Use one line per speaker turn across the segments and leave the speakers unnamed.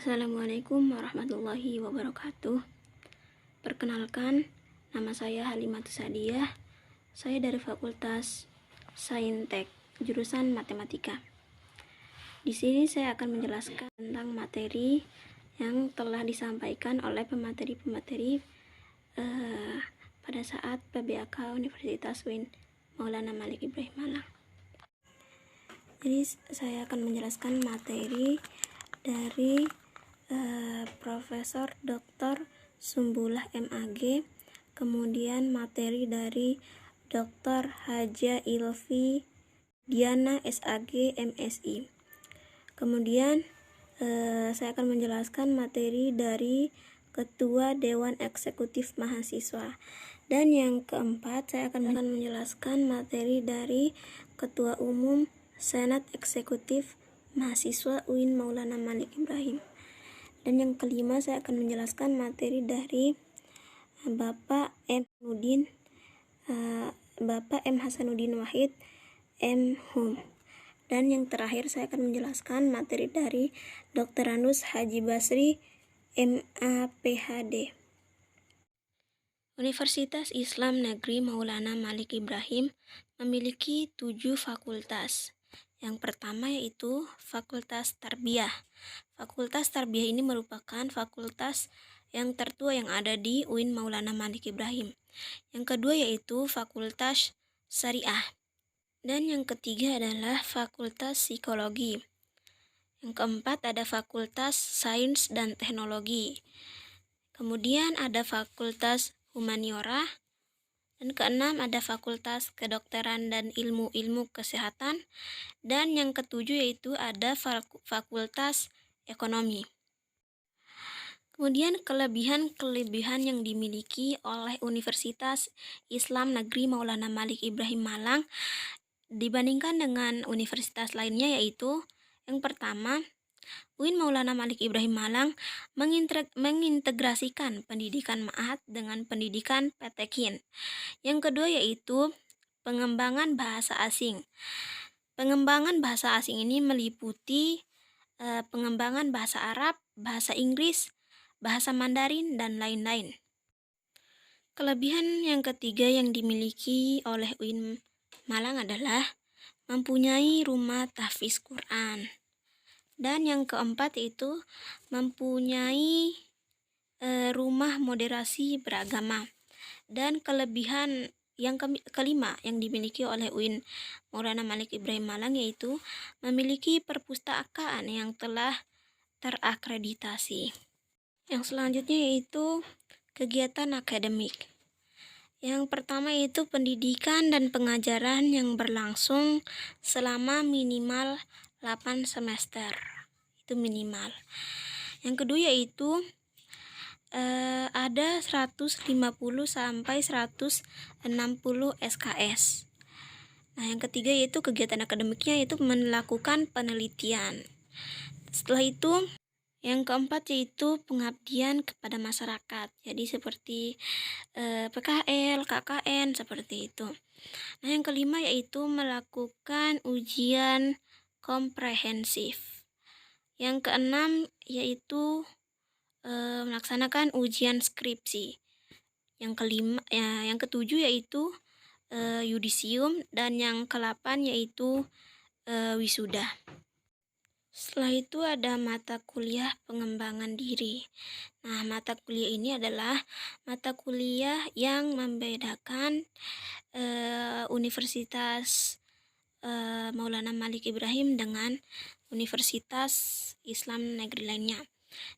Assalamualaikum warahmatullahi wabarakatuh. Perkenalkan, nama saya Halimatus Sadiah. Saya dari Fakultas Saintek, jurusan Matematika. Di sini saya akan menjelaskan tentang materi yang telah disampaikan oleh pemateri-pemateri pada saat PBAK Universitas UIN Maulana Malik Ibrahim Malang. Jadi saya akan menjelaskan materi dari Profesor Dr. Sumbullah MAG, kemudian materi dari Dr. Haja Ilfi Diana SAG MSI. Kemudian saya akan menjelaskan materi dari Ketua Dewan Eksekutif Mahasiswa. Dan yang keempat, saya akan menjelaskan materi dari Ketua Umum Senat Eksekutif Mahasiswa UIN Maulana Malik Ibrahim. Dan yang kelima, saya akan menjelaskan materi dari Bapak M. Hasanuddin Wahid M.Hum. Dan yang terakhir, saya akan menjelaskan materi dari Dr. Anus Haji Basri MA PhD. Universitas Islam Negeri Maulana Malik Ibrahim memiliki 7 fakultas. Yang pertama yaitu Fakultas Tarbiyah. Fakultas Tarbiyah ini merupakan fakultas yang tertua yang ada di UIN Maulana Malik Ibrahim. Yang kedua yaitu Fakultas Syariah. Dan yang ketiga adalah Fakultas Psikologi. Yang keempat ada Fakultas Sains dan Teknologi. Kemudian ada Fakultas Humaniora. Dan keenam ada Fakultas Kedokteran dan Ilmu-Ilmu Kesehatan. Dan yang ketujuh yaitu ada Fakultas Ekonomi. Kemudian kelebihan yang dimiliki oleh Universitas Islam Negeri Maulana Malik Ibrahim Malang dibandingkan dengan universitas lainnya yaitu yang pertama, UIN Maulana Malik Ibrahim Malang mengintegrasikan pendidikan ma'had dengan pendidikan petekin. Yang kedua yaitu pengembangan bahasa asing. Pengembangan bahasa asing ini meliputi pengembangan bahasa Arab, bahasa Inggris, bahasa Mandarin, dan lain-lain. Kelebihan yang ketiga yang dimiliki oleh UIN Malang adalah mempunyai rumah tahfiz Quran. Dan yang keempat itu mempunyai rumah moderasi beragama. Dan kelebihan yang kelima yang dimiliki oleh UIN Maulana Malik Ibrahim Malang yaitu memiliki perpustakaan yang telah terakreditasi. Yang selanjutnya yaitu kegiatan akademik. Yang pertama yaitu pendidikan dan pengajaran yang berlangsung selama minimal 8 semester. Itu minimal. Yang kedua yaitu ada 150 sampai 160 SKS. Nah, yang ketiga yaitu kegiatan akademiknya yaitu melakukan penelitian. Setelah itu yang keempat yaitu pengabdian kepada masyarakat. Jadi seperti PKL, KKN seperti itu. Nah, yang kelima yaitu melakukan ujian komprehensif. Yang keenam yaitu melaksanakan ujian skripsi. Yang ketujuh yaitu yudisium, dan yang ke-8 yaitu wisuda. Setelah itu ada mata kuliah pengembangan diri. Nah, mata kuliah ini adalah mata kuliah yang membedakan Universitas Maulana Malik Ibrahim dengan Universitas Islam Negeri lainnya.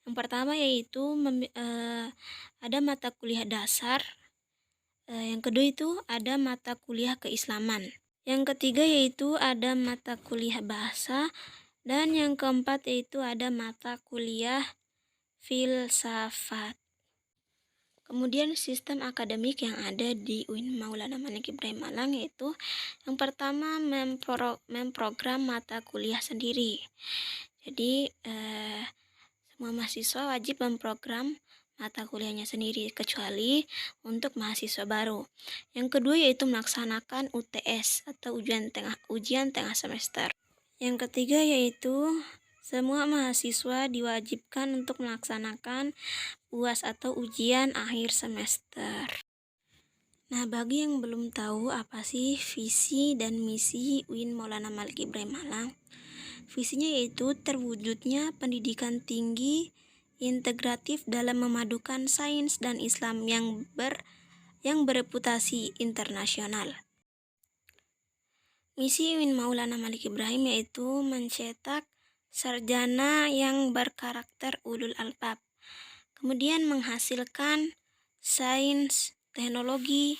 Yang pertama yaitu ada mata kuliah dasar. Yang kedua itu ada mata kuliah keislaman. Yang ketiga yaitu ada mata kuliah bahasa. Dan yang keempat yaitu ada mata kuliah filsafat. Kemudian sistem akademik yang ada di UIN Maulana Malik Ibrahim Malang yaitu yang pertama memprogram mata kuliah sendiri. Jadi semua mahasiswa wajib memprogram mata kuliahnya sendiri kecuali untuk mahasiswa baru. Yang kedua yaitu melaksanakan UTS atau ujian tengah semester. Yang ketiga yaitu Semua mahasiswa diwajibkan untuk melaksanakan UAS atau ujian akhir semester. Nah, bagi yang belum tahu apa sih visi dan misi UIN Maulana Malik Ibrahim Malang, visinya yaitu terwujudnya pendidikan tinggi integratif dalam memadukan sains dan Islam yang bereputasi internasional. Misi UIN Maulana Malik Ibrahim yaitu mencetak sarjana yang berkarakter ulul albab, kemudian menghasilkan sains, teknologi,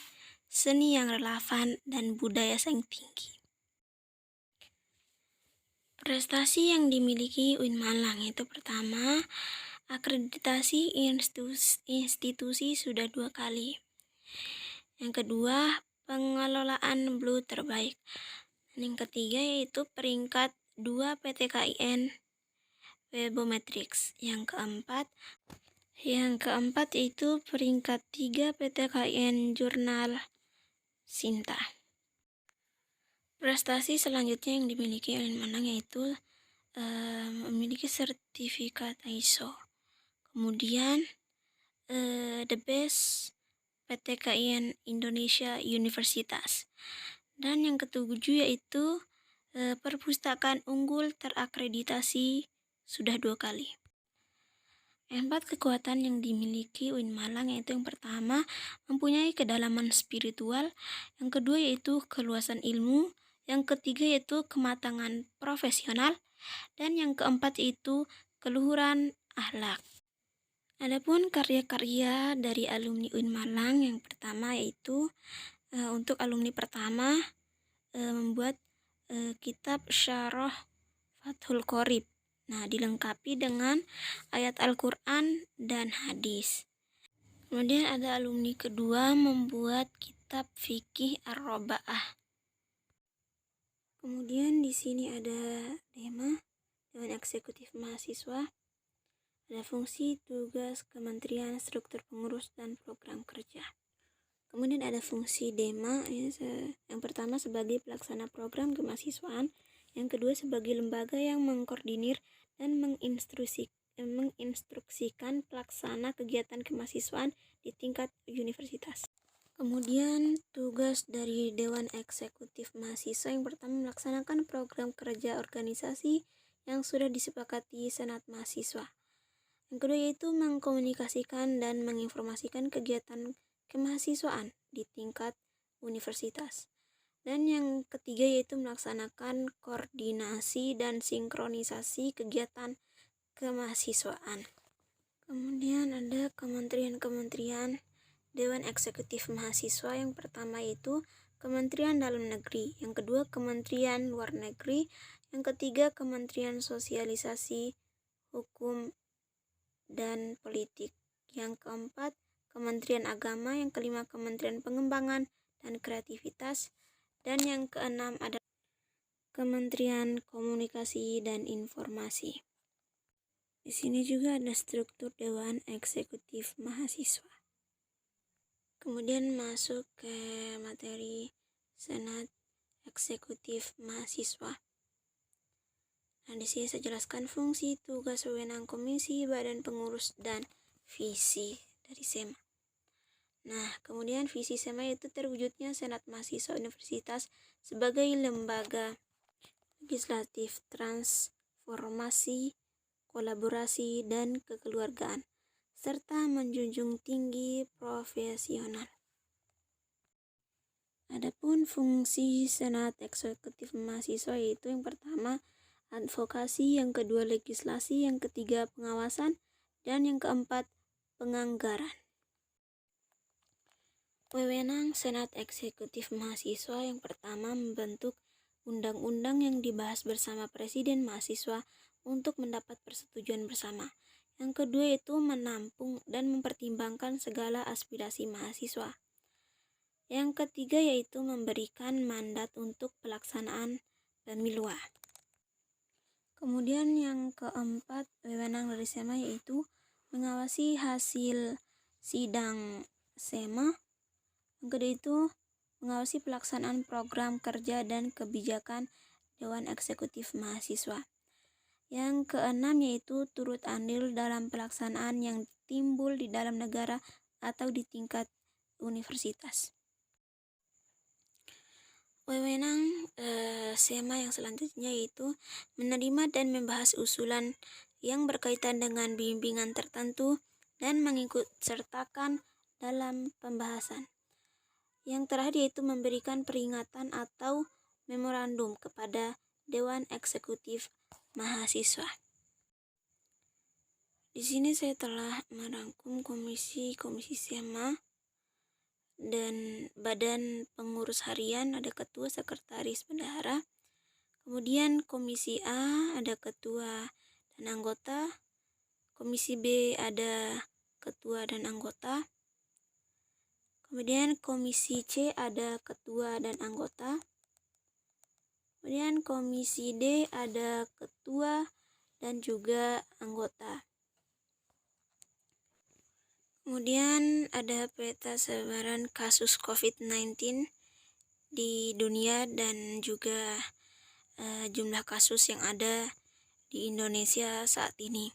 seni yang relevan, dan budaya yang tinggi. Prestasi yang dimiliki UIN Malang itu pertama, akreditasi institusi sudah 2 kali. Yang kedua, pengelolaan Blue terbaik. Dan yang ketiga yaitu peringkat 2 PTKIN Webometrics. Yang keempat itu peringkat 3 PTKIN Jurnal Sinta. Prestasi selanjutnya yang dimiliki UIN Malang yaitu memiliki sertifikat ISO. Kemudian the best PTKIN Indonesia Universitas. Dan yang ketujuh yaitu perpustakaan unggul terakreditasi sudah 2 kali. 4 kekuatan yang dimiliki UIN Malang yaitu yang pertama, mempunyai kedalaman spiritual, yang kedua yaitu keluasan ilmu, yang ketiga yaitu kematangan profesional, dan yang keempat yaitu keluhuran akhlak. Adapun karya-karya dari alumni UIN Malang yang pertama yaitu untuk alumni pertama membuat kitab Syarah Fathul Qorib. Nah, dilengkapi dengan ayat Al-Quran dan hadis. Kemudian ada alumni kedua membuat kitab Fikih Ar-Roba'ah. Kemudian di sini ada DEMA, Dewan Eksekutif Mahasiswa. Ada fungsi, tugas, kementerian, struktur pengurus, dan program kerja. Kemudian ada fungsi DEMA, yang pertama sebagai pelaksana program kemahasiswaan, yang kedua sebagai lembaga yang mengkoordinir dan menginstruksikan pelaksana kegiatan kemahasiswaan di tingkat universitas. Kemudian tugas dari Dewan Eksekutif Mahasiswa yang pertama melaksanakan program kerja organisasi yang sudah disepakati Senat Mahasiswa. Yang kedua yaitu mengkomunikasikan dan menginformasikan kegiatan kemahasiswaan di tingkat universitas. Dan yang ketiga yaitu melaksanakan koordinasi dan sinkronisasi kegiatan kemahasiswaan. Kemudian ada kementerian-kementerian Dewan Eksekutif Mahasiswa. Yang pertama yaitu Kementerian Dalam Negeri, yang kedua Kementerian Luar Negeri, yang ketiga Kementerian Sosialisasi, Hukum, dan Politik, yang keempat Kementerian Agama, yang kelima Kementerian Pengembangan dan Kreativitas, dan yang keenam ada Kementerian Komunikasi dan Informasi. Di sini juga ada struktur Dewan Eksekutif Mahasiswa. Kemudian masuk ke materi Senat Eksekutif Mahasiswa. Nah, di sini saya jelaskan fungsi, tugas, wewenang komisi, badan pengurus, dan visi dari SEMA. Nah, kemudian visi SEMA itu terwujudnya Senat Mahasiswa Universitas sebagai lembaga legislatif, transformasi, kolaborasi, dan kekeluargaan, serta menjunjung tinggi profesional. Adapun fungsi Senat Eksekutif Mahasiswa yaitu yang pertama advokasi, yang kedua legislasi, yang ketiga pengawasan, dan yang keempat penganggaran. Wewenang Senat Eksekutif Mahasiswa yang pertama membentuk undang-undang yang dibahas bersama Presiden Mahasiswa untuk mendapat persetujuan bersama. Yang kedua itu menampung dan mempertimbangkan segala aspirasi mahasiswa. Yang ketiga yaitu memberikan mandat untuk pelaksanaan pemilu. Kemudian yang keempat wewenang dari SEMA yaitu mengawasi hasil sidang SEMA. Yang kedua itu mengawasi pelaksanaan program kerja dan kebijakan Dewan Eksekutif Mahasiswa. Yang keenam yaitu turut andil dalam pelaksanaan yang timbul di dalam negara atau di tingkat universitas. Wewenang SEMA yang selanjutnya yaitu menerima dan membahas usulan yang berkaitan dengan bimbingan tertentu dan mengikut sertakan dalam pembahasan. Yang terakhir yaitu memberikan peringatan atau memorandum kepada Dewan Eksekutif Mahasiswa. Di sini saya telah merangkum komisi SEMA dan badan pengurus harian, ada ketua, sekretaris, bendahara. Kemudian komisi A ada ketua dan anggota, komisi B ada ketua dan anggota. Kemudian komisi C ada ketua dan anggota. Kemudian komisi D ada ketua dan juga anggota. Kemudian ada peta sebaran kasus COVID-19 di dunia dan juga jumlah kasus yang ada di Indonesia saat ini.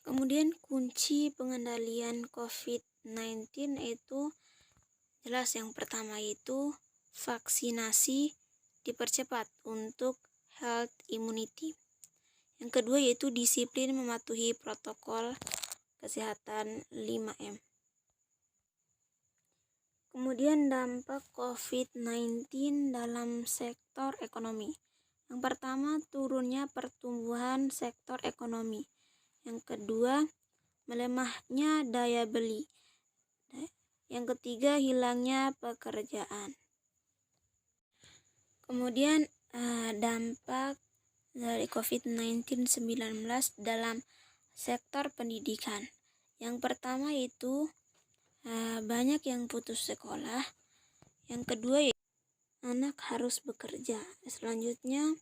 Kemudian kunci pengendalian COVID-19 itu jelas, yang pertama yaitu vaksinasi dipercepat untuk herd immunity. Yang kedua yaitu disiplin mematuhi protokol kesehatan 5M. Kemudian dampak COVID-19 dalam sektor ekonomi. Yang pertama, turunnya pertumbuhan sektor ekonomi. Yang kedua, melemahnya daya beli. Yang ketiga, hilangnya pekerjaan. Kemudian dampak dari COVID-19 dalam sektor pendidikan. Yang pertama yaitu banyak yang putus sekolah. Yang kedua yaitu anak harus bekerja. Selanjutnya,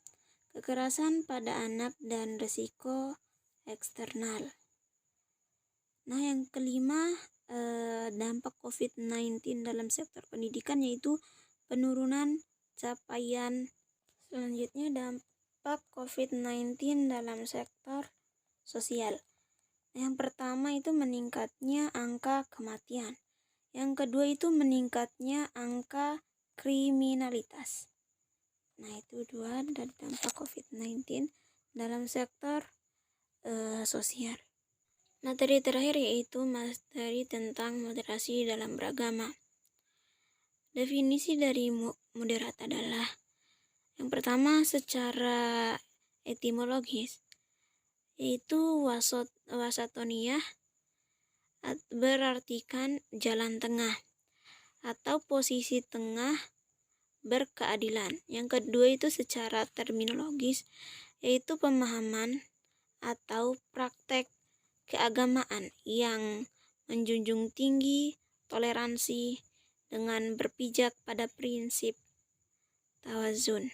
kekerasan pada anak dan risiko eksternal. Nah, yang kelima, dampak COVID-19 dalam sektor pendidikan yaitu penurunan capaian. Selanjutnya, dampak COVID-19 dalam sektor sosial. Yang pertama itu meningkatnya angka kematian. Yang kedua itu meningkatnya angka kriminalitas. Nah, itu dua dari dampak COVID-19 dalam sektor sosial. Materi terakhir yaitu materi tentang moderasi dalam beragama. Definisi dari moderat adalah yang pertama secara etimologis yaitu wasatoniyah berartikan jalan tengah atau posisi tengah berkeadilan. Yang kedua itu secara terminologis yaitu pemahaman atau praktek keagamaan yang menjunjung tinggi toleransi dengan berpijak pada prinsip tawazun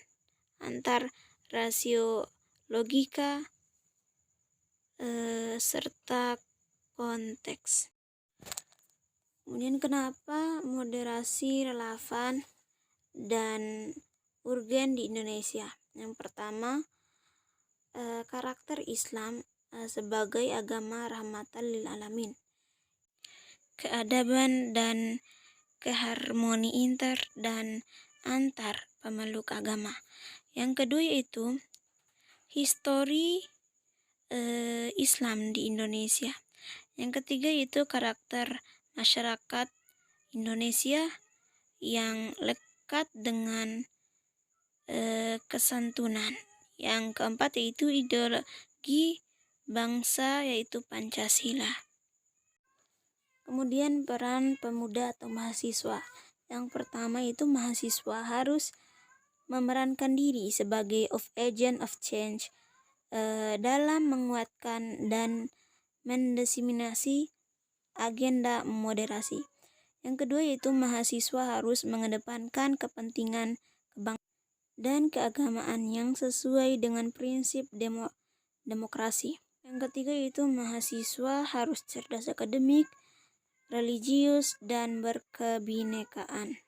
antar rasio logika serta konteks. Kemudian kenapa moderasi relevan dan urgen di Indonesia? Yang pertama, karakter Islam sebagai agama rahmatan lil alamin. Keadaban dan keharmoni inter dan antar pemeluk agama. Yang kedua yaitu histori Islam di Indonesia. Yang ketiga yaitu karakter masyarakat Indonesia yang lekat dengan kesantunan. Yang keempat yaitu ideologi bangsa yaitu Pancasila. Kemudian peran pemuda atau mahasiswa. Yang pertama yaitu mahasiswa harus memerankan diri sebagai agent of change dalam menguatkan dan mendiseminasi agenda moderasi. Yang kedua yaitu mahasiswa harus mengedepankan kepentingan kebangsaan dan keagamaan yang sesuai dengan prinsip demokrasi. Yang ketiga yaitu mahasiswa harus cerdas akademik, religius, dan berkebinekaan.